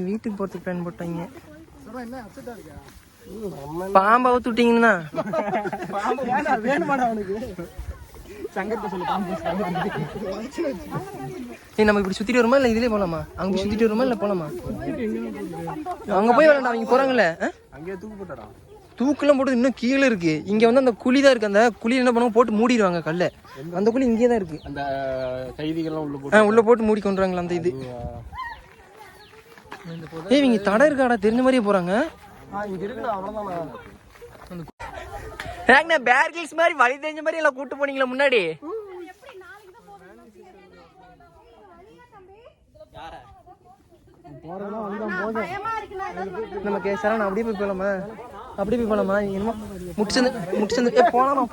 வீட்டுக்கு போறதுக்கு பிளான் போட்டாங்க. பாம்பை அவுத்து விட்டீங்கன்னா நம்ம இப்படி சுத்திட்டு வருமா இல்ல இதுலயே போலாமா? அங்க போய் சுத்திட்டு வருமா இல்ல போலாமா? அங்க போய் விளையாண்டா அவங்க போறாங்கல்ல. தூக்கெல்லாம் போட்டு இன்னும் கீழே இருக்கு. இங்க வந்து அந்த குழி தான் இருக்கு. அந்த குழி என்ன பண்ணுவோம் போட்டு மூடிடுவாங்க கல்ல. அந்த குழி இங்கே தான் இருக்கு. அந்த கைதிகள்லாம் உள்ள போட்டு மூடி கொண்டுறாங்களா அந்த இது. இவங்க தடை இருக்காடா தெரிஞ்ச மாதிரியே போறாங்க. பேர் கில்ஸ் மாதிரி வழி தெரிஞ்ச மாதிரி எல்லாம் கூட்டு போனீங்களா முன்னாடி? நமக்கு சரண் அப்படியே போய் போலாமா? அப்படியே போய் போலாமா? என்னமோ முடிச்சு போலாமா?